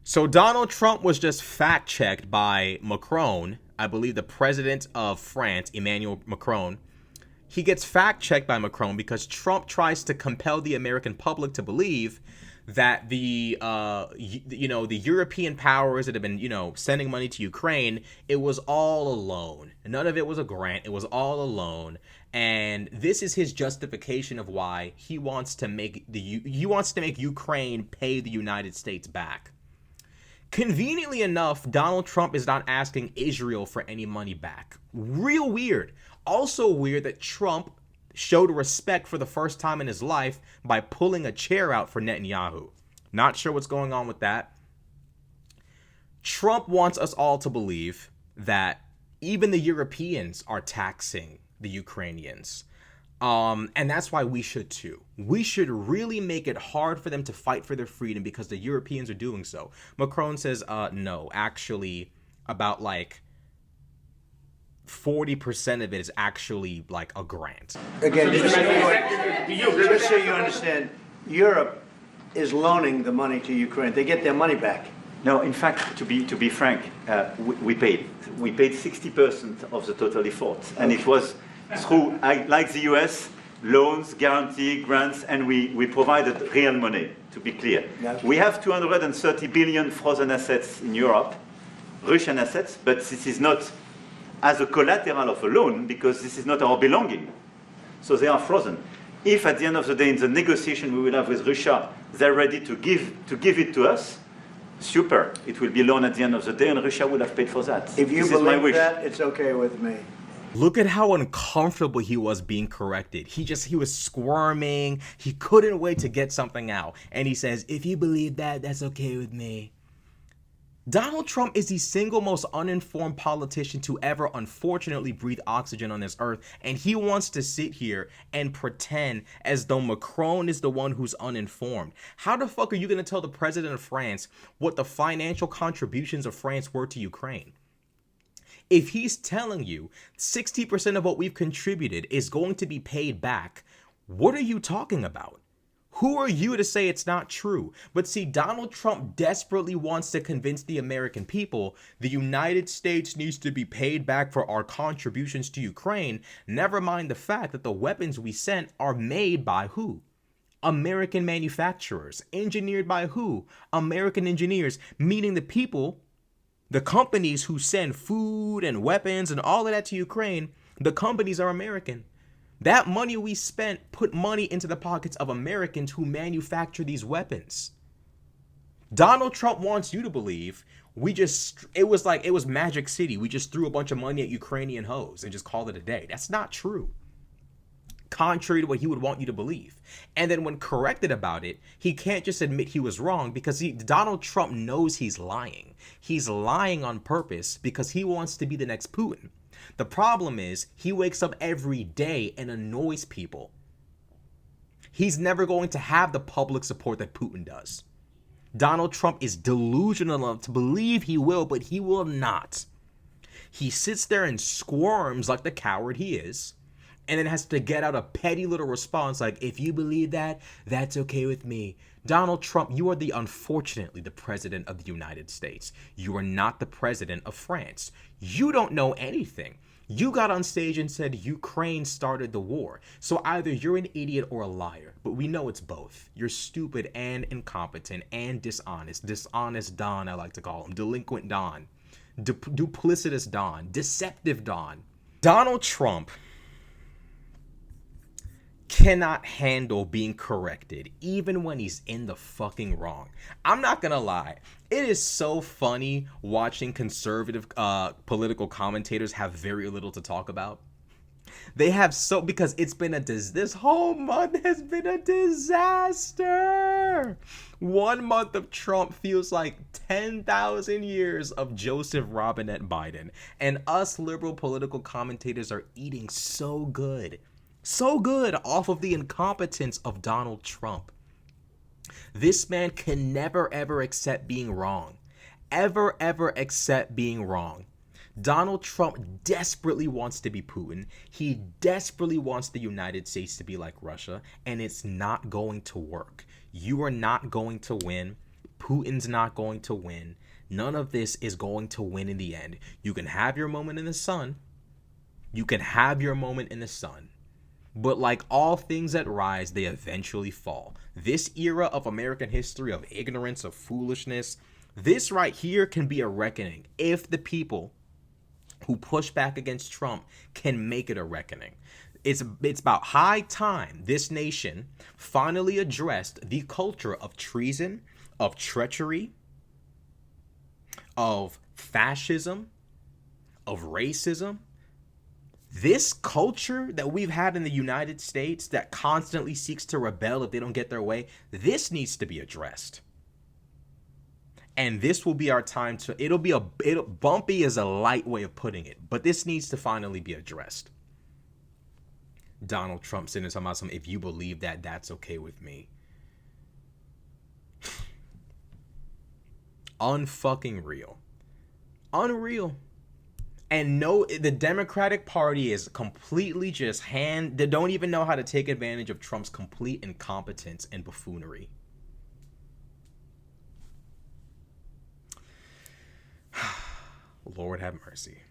So Donald Trump was just fact-checked by Macron, I believe the president of France, Emmanuel Macron. He gets fact-checked by Macron because Trump tries to compel the American public to believe that the the European powers that have been sending money to Ukraine, it was all a loan. None of it was a grant. It was all a loan. And this is his justification of why he wants to make Ukraine pay the United States back. Conveniently enough, Donald Trump is not asking Israel for any money back. Real weird. Also weird that Trump showed respect for the first time in his life by pulling a chair out for Netanyahu. Not sure what's going on with that. Trump wants us all to believe that even the Europeans are taxing the Ukrainians. And that's why we should too. We should really make it hard for them to fight for their freedom because the Europeans are doing so. Macron says, no, actually, about like 40% of it is actually like a grant. Again, just so you understand, Europe is loaning the money to Ukraine. They get their money back. No, in fact, to be frank, we paid 60% of the total effort, and it was through, like the US, loans, guarantee, grants, and we provided real money, to be clear. Yes. We have 230 billion frozen assets in Europe, Russian assets, but this is not as a collateral of a loan because this is not our belonging. So they are frozen. If at the end of the day, in the negotiation we will have with Russia, they're ready to give it to us, super. It will be loan at the end of the day, and Russia will have paid for that. If you believe that, it's okay with me. Look at how uncomfortable he was being corrected. He was squirming. He couldn't wait to get something out. And he says, if you believe that, that's okay with me. Donald Trump is the single most uninformed politician to ever unfortunately breathe oxygen on this earth. And he wants to sit here and pretend as though Macron is the one who's uninformed. How the fuck are you going to tell the president of France what the financial contributions of France were to Ukraine? If he's telling you 60% of what we've contributed is going to be paid back, what are you talking about? Who are you to say it's not true? But see, Donald Trump desperately wants to convince the American people the United States needs to be paid back for our contributions to Ukraine, never mind the fact that the weapons we sent are made by who? American manufacturers. Engineered by who? American engineers, meaning the people, the companies who send food and weapons and all of that to Ukraine, the companies are American. That money we spent put money into the pockets of Americans who manufacture these weapons. Donald Trump wants you to believe it was Magic City. We just threw a bunch of money at Ukrainian hoes and just called it a day. That's not true. Contrary to what he would want you to believe. And then when corrected about it, he can't just admit he was wrong because Donald Trump knows he's lying. He's lying on purpose because he wants to be the next Putin. The problem is he wakes up every day and annoys people. He's never going to have the public support that Putin does. Donald Trump is delusional enough to believe he will, but he will not. He sits there and squirms like the coward he is, and then has to get out a petty little response like, if you believe that, that's okay with me. Donald Trump, you are unfortunately the president of the United States. You are not the president of France. You don't know anything. You got on stage and said Ukraine started the war. So either you're an idiot or a liar, but we know it's both. You're stupid and incompetent and dishonest. Dishonest Don, I like to call him. Delinquent Don. Duplicitous Don. Deceptive Don. Donald Trump cannot handle being corrected even when he's in the fucking wrong. I'm not gonna lie, it is so funny watching conservative political commentators have very little to talk about. They have because it's been this whole month has been a disaster. 1 month of Trump feels like 10,000 years of Joseph Robinette Biden, and us liberal political commentators are eating so good off of the incompetence of Donald Trump. This man can never ever accept being wrong. Ever accept being wrong. Donald Trump desperately wants to be Putin. He desperately wants the United States to be like Russia, and it's not going to work. You are not going to win. Putin's not going to win. None of this is going to win in the end. You can have your moment in the sun. You can have your moment in the sun. But like all things that rise, they eventually fall. This era of American history of ignorance, of foolishness, this right here can be a reckoning if the people who push back against Trump can make it a reckoning. It's about high time this nation finally addressed the culture of treason, of treachery, of fascism, of racism. This culture that we've had in the United States that constantly seeks to rebel if they don't get their way, this needs to be addressed. And this will be our time to, bumpy is a light way of putting it, but this needs to finally be addressed. Donald Trump sitting talking about something, if you believe that, that's okay with me. Unfucking real. Unreal. And no, the Democratic Party is completely just they don't even know how to take advantage of Trump's complete incompetence and buffoonery. Lord have mercy.